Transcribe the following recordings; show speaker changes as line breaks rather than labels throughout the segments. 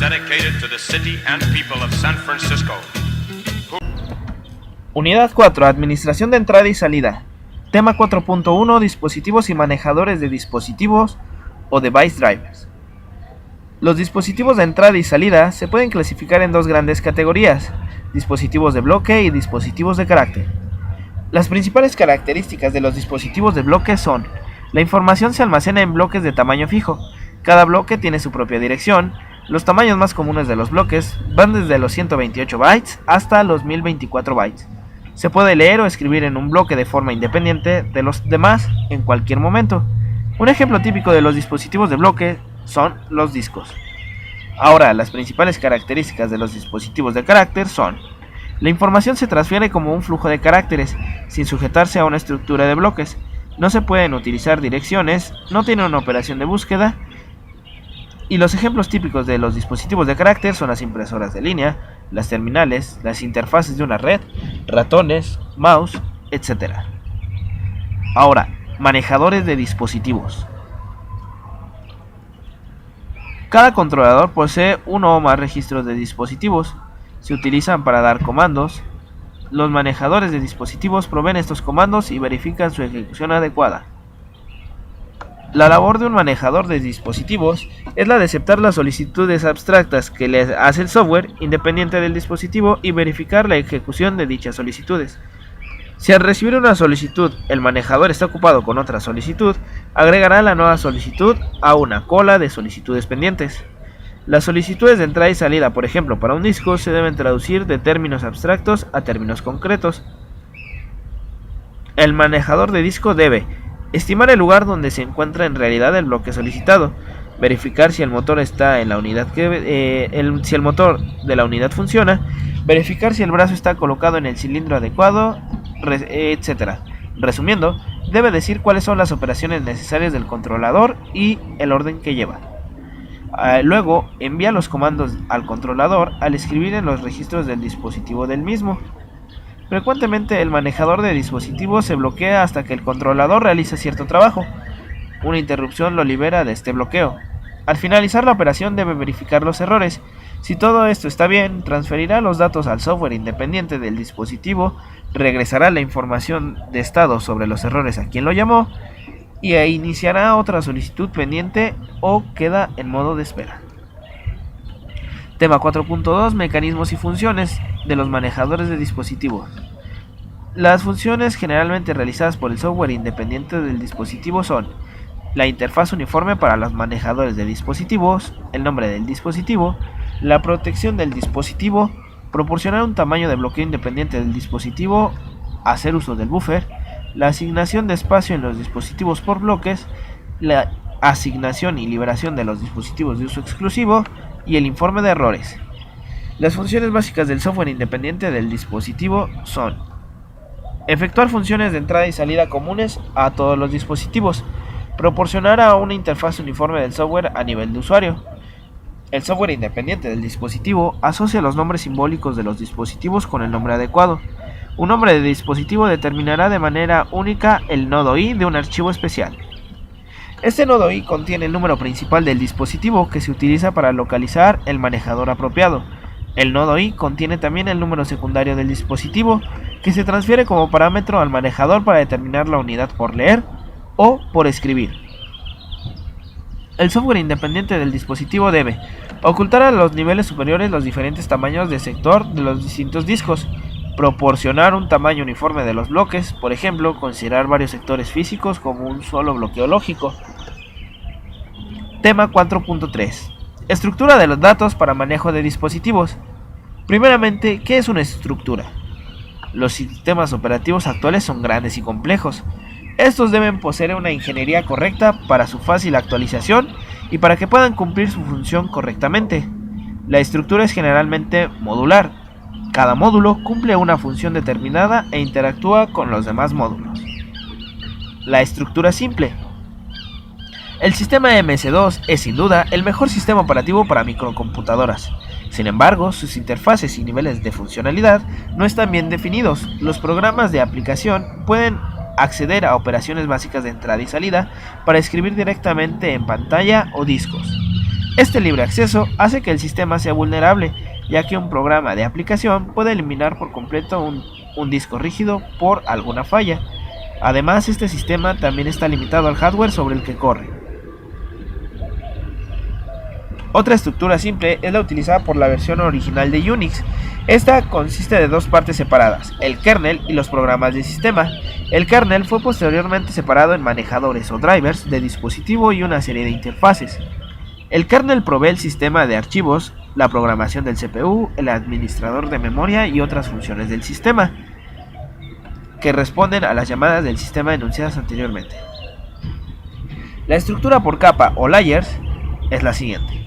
dedicated to the city and people of San Francisco.
Unidad 4. Administración de entrada y salida. Tema 4.1. Dispositivos y manejadores de dispositivos o device drivers. Los dispositivos de entrada y salida se pueden clasificar en dos grandes categorías: dispositivos de bloque y dispositivos de carácter. Las principales características de los dispositivos de bloque son: la información se almacena en bloques de tamaño fijo. Cada bloque tiene su propia dirección. Los tamaños más comunes de los bloques van desde los 128 bytes hasta los 1024 bytes. Se puede leer o escribir en un bloque de forma independiente de los demás en cualquier momento. Un ejemplo típico de los dispositivos de bloque son los discos. Ahora, las principales características de los dispositivos de carácter son: la información se transfiere como un flujo de caracteres, sin sujetarse a una estructura de bloques. No se pueden utilizar direcciones, no tiene una operación de búsqueda. Y los ejemplos típicos de los dispositivos de carácter son las impresoras de línea, las terminales, las interfaces de una red, ratones, mouse, etc. Ahora, manejadores de dispositivos. Cada controlador posee uno o más registros de dispositivos. Se utilizan para dar comandos. Los manejadores de dispositivos proveen estos comandos y verifican su ejecución adecuada. La labor de un manejador de dispositivos es la de aceptar las solicitudes abstractas que le hace el software independiente del dispositivo y verificar la ejecución de dichas solicitudes. Si al recibir una solicitud el manejador está ocupado con otra solicitud, agregará la nueva solicitud a una cola de solicitudes pendientes. Las solicitudes de entrada y salida, por ejemplo, para un disco, se deben traducir de términos abstractos a términos concretos. El manejador de disco debe estimar el lugar donde se encuentra en realidad el bloque solicitado, verificar si el motor está en la unidad si el motor de la unidad funciona, verificar si el brazo está colocado en el cilindro adecuado, etc. Resumiendo, debe decir cuáles son las operaciones necesarias del controlador y el orden que lleva. Luego envía los comandos al controlador al escribir en los registros del dispositivo del mismo. Frecuentemente el manejador de dispositivos se bloquea hasta que el controlador realiza cierto trabajo. Una interrupción lo libera de este bloqueo. Al finalizar la operación debe verificar los errores. Si todo esto está bien, transferirá los datos al software independiente del dispositivo, regresará la información de estado sobre los errores a quien lo llamó y iniciará otra solicitud pendiente o queda en modo de espera. Tema 4.2. Mecanismos y funciones de los manejadores de dispositivos. Las funciones generalmente realizadas por el software independiente del dispositivo son: la interfaz uniforme para los manejadores de dispositivos, el nombre del dispositivo, la protección del dispositivo, proporcionar un tamaño de bloqueo independiente del dispositivo, hacer uso del buffer, la asignación de espacio en los dispositivos por bloques, la asignación y liberación de los dispositivos de uso exclusivo y el informe de errores. Las funciones básicas del software independiente del dispositivo son: efectuar funciones de entrada y salida comunes a todos los dispositivos, proporcionar a una interfaz uniforme del software a nivel de usuario. El software independiente del dispositivo asocia los nombres simbólicos de los dispositivos con el nombre adecuado. Un nombre de dispositivo determinará de manera única el nodo I de un archivo especial. Este nodo I contiene el número principal del dispositivo que se utiliza para localizar el manejador apropiado. El nodo I contiene también el número secundario del dispositivo que se transfiere como parámetro al manejador para determinar la unidad por leer o por escribir. El software independiente del dispositivo debe ocultar a los niveles superiores los diferentes tamaños de sector de los distintos discos, proporcionar un tamaño uniforme de los bloques, por ejemplo, considerar varios sectores físicos como un solo bloqueo lógico. Tema 4.3. Estructura de los datos para manejo de dispositivos. Primeramente, ¿qué es una estructura? Los sistemas operativos actuales son grandes y complejos. Estos deben poseer una ingeniería correcta para su fácil actualización y para que puedan cumplir su función correctamente. La estructura es generalmente modular. Cada módulo cumple una función determinada e interactúa con los demás módulos. La estructura simple. El sistema MS-2 es sin duda el mejor sistema operativo para microcomputadoras. Sin embargo, sus interfaces y niveles de funcionalidad no están bien definidos. Los programas de aplicación pueden acceder a operaciones básicas de entrada y salida para escribir directamente en pantalla o discos. Este libre acceso hace que el sistema sea vulnerable, ya que un programa de aplicación puede eliminar por completo un disco rígido por alguna falla. Además, este sistema también está limitado al hardware sobre el que corre. Otra estructura simple es la utilizada por la versión original de Unix. Esta consiste de dos partes separadas, el kernel y los programas de sistema. El kernel fue posteriormente separado en manejadores o drivers de dispositivo y una serie de interfaces. El kernel provee el sistema de archivos, la programación del CPU, el administrador de memoria y otras funciones del sistema, que responden a las llamadas del sistema enunciadas anteriormente. La estructura por capa o layers es la siguiente.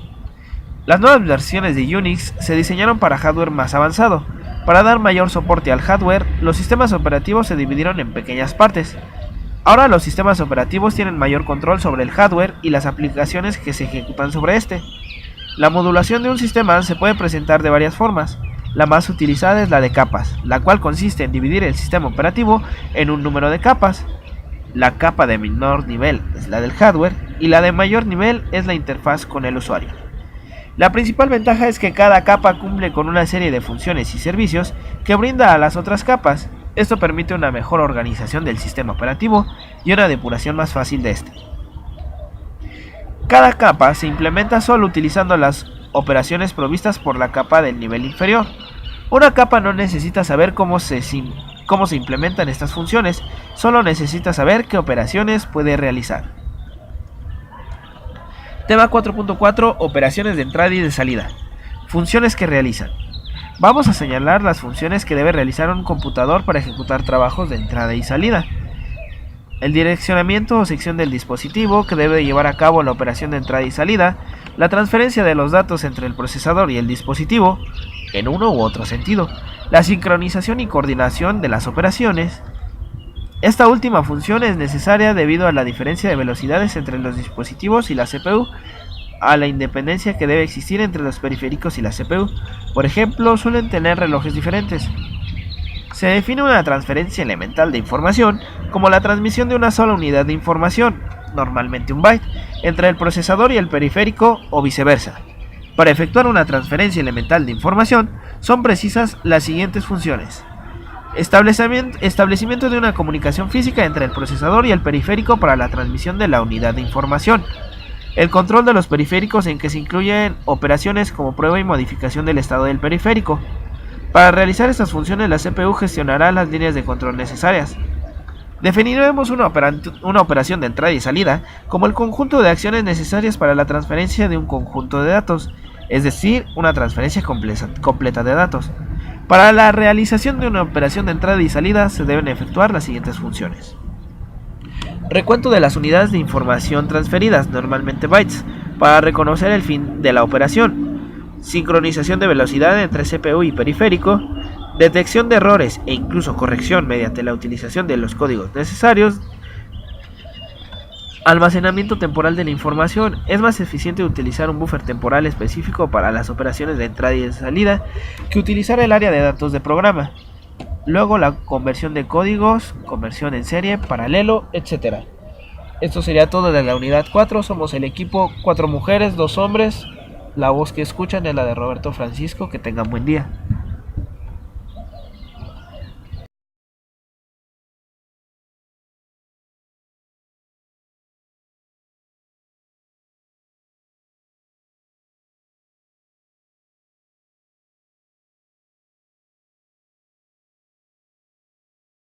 Las nuevas versiones de Unix se diseñaron para hardware más avanzado. Para dar mayor soporte al hardware, los sistemas operativos se dividieron en pequeñas partes. Ahora los sistemas operativos tienen mayor control sobre el hardware y las aplicaciones que se ejecutan sobre este. La modulación de un sistema se puede presentar de varias formas. La más utilizada es la de capas, la cual consiste en dividir el sistema operativo en un número de capas. La capa de menor nivel es la del hardware y la de mayor nivel es la interfaz con el usuario. La principal ventaja es que cada capa cumple con una serie de funciones y servicios que brinda a las otras capas. Esto permite una mejor organización del sistema operativo y una depuración más fácil de este. Cada capa se implementa solo utilizando las operaciones provistas por la capa del nivel inferior. Una capa no necesita saber cómo se implementan estas funciones, solo necesita saber qué operaciones puede realizar. Tema 4.4 Operaciones de entrada y de salida. Funciones que realizan. Vamos a señalar las funciones que debe realizar un computador para ejecutar trabajos de entrada y salida. El direccionamiento o sección del dispositivo que debe llevar a cabo la operación de entrada y salida, la transferencia de los datos entre el procesador y el dispositivo, en uno u otro sentido, la sincronización y coordinación de las operaciones. Esta última función es necesaria debido a la diferencia de velocidades entre los dispositivos y la CPU, a la independencia que debe existir entre los periféricos y la CPU. Por ejemplo, suelen tener relojes diferentes. Se define una transferencia elemental de información como la transmisión de una sola unidad de información, normalmente un byte, entre el procesador y el periférico o viceversa. Para efectuar una transferencia elemental de información, son precisas las siguientes funciones. Establecimiento de una comunicación física entre el procesador y el periférico para la transmisión de la unidad de información. El control de los periféricos, en que se incluyen operaciones como prueba y modificación del estado del periférico. Para realizar estas funciones, la CPU gestionará las líneas de control necesarias. Definiremos una operación de entrada y salida como el conjunto de acciones necesarias para la transferencia de un conjunto de datos, es decir, una transferencia completa de datos. Para la realización de una operación de entrada y salida se deben efectuar las siguientes funciones. Recuento de las unidades de información transferidas, normalmente bytes, para reconocer el fin de la operación. Sincronización de velocidad entre CPU y periférico. Detección de errores e incluso corrección mediante la utilización de los códigos necesarios. Almacenamiento temporal de la información. Es más eficiente utilizar un buffer temporal específico para las operaciones de entrada y de salida que utilizar el área de datos de programa. Luego la conversión de códigos, conversión en serie, paralelo, etc. Esto sería todo de la unidad 4. Somos el equipo 4 mujeres, 2 hombres. La voz que escuchan es la de Roberto Francisco. Que tengan buen día.